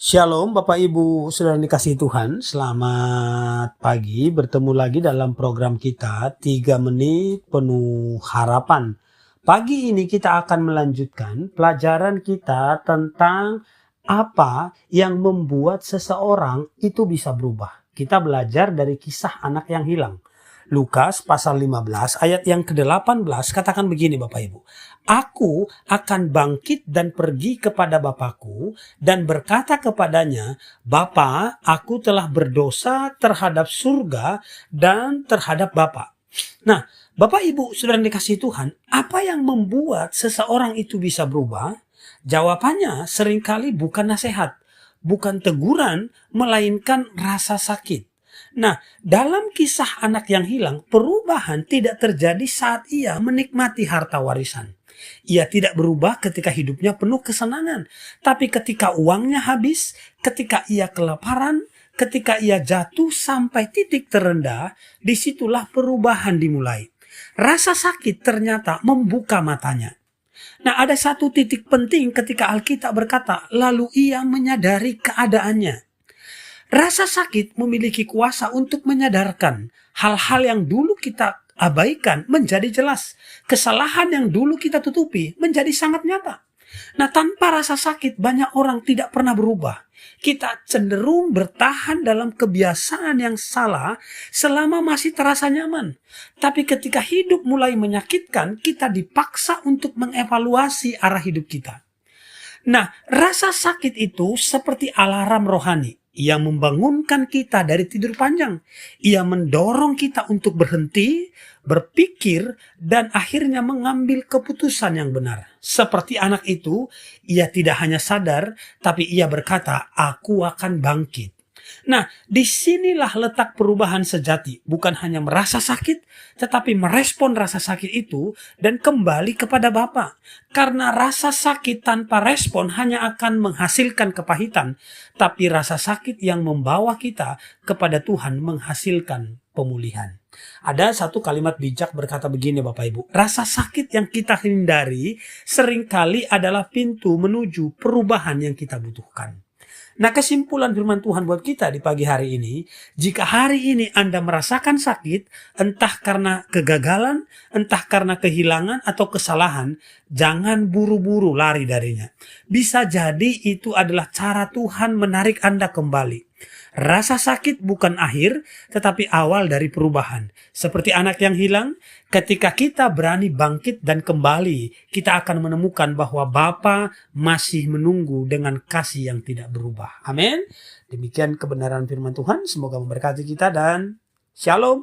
Shalom Bapak Ibu Saudara dikasihi Tuhan, selamat pagi, bertemu lagi dalam program kita 3 menit penuh harapan. Pagi ini kita akan melanjutkan pelajaran kita tentang apa yang membuat seseorang itu bisa berubah. Kita belajar dari kisah anak yang hilang. Lukas pasal 15 ayat yang ke-18 katakan begini Bapak Ibu. Aku akan bangkit dan pergi kepada Bapakku dan berkata kepadanya, Bapa, aku telah berdosa terhadap surga dan terhadap Bapa. Nah, Bapak Ibu Saudara dikasihi Tuhan, apa yang membuat seseorang itu bisa berubah? Jawabannya seringkali bukan nasihat, bukan teguran, melainkan rasa sakit. Nah, dalam kisah anak yang hilang, perubahan tidak terjadi saat ia menikmati harta warisan. Ia tidak berubah ketika hidupnya penuh kesenangan. Tapi ketika uangnya habis, ketika ia kelaparan, ketika ia jatuh sampai titik terendah, disitulah perubahan dimulai. Rasa sakit ternyata membuka matanya. Nah, ada satu titik penting ketika Alkitab berkata, lalu ia menyadari keadaannya. Rasa sakit memiliki kuasa untuk menyadarkan hal-hal yang dulu kita abaikan menjadi jelas. Kesalahan yang dulu kita tutupi menjadi sangat nyata. Nah, tanpa rasa sakit banyak orang tidak pernah berubah. Kita cenderung bertahan dalam kebiasaan yang salah selama masih terasa nyaman. Tapi ketika hidup mulai menyakitkan, kita dipaksa untuk mengevaluasi arah hidup kita. Nah, rasa sakit itu seperti alarm rohani. Ia membangunkan kita dari tidur panjang. Ia mendorong kita untuk berhenti, berpikir, dan akhirnya mengambil keputusan yang benar. Seperti anak itu, ia tidak hanya sadar, tapi ia berkata, aku akan bangkit. Nah, disinilah letak perubahan sejati. Bukan hanya merasa sakit, tetapi merespon rasa sakit itu dan kembali kepada Bapa. Karena rasa sakit tanpa respon hanya akan menghasilkan kepahitan. Tapi rasa sakit yang membawa kita kepada Tuhan menghasilkan pemulihan. Ada satu kalimat bijak berkata begini Bapak Ibu. Rasa sakit yang kita hindari seringkali adalah pintu menuju perubahan yang kita butuhkan. Nah, kesimpulan firman Tuhan buat kita di pagi hari ini, jika hari ini Anda merasakan sakit, entah karena kegagalan, entah karena kehilangan atau kesalahan, jangan buru-buru lari darinya. Bisa jadi itu adalah cara Tuhan menarik Anda kembali. Rasa sakit bukan akhir, tetapi awal dari perubahan. Seperti anak yang hilang, ketika kita berani bangkit dan kembali, kita akan menemukan bahwa Bapa masih menunggu dengan kasih yang tidak berubah. Amin. Demikian kebenaran firman Tuhan. Semoga memberkati kita dan Shalom.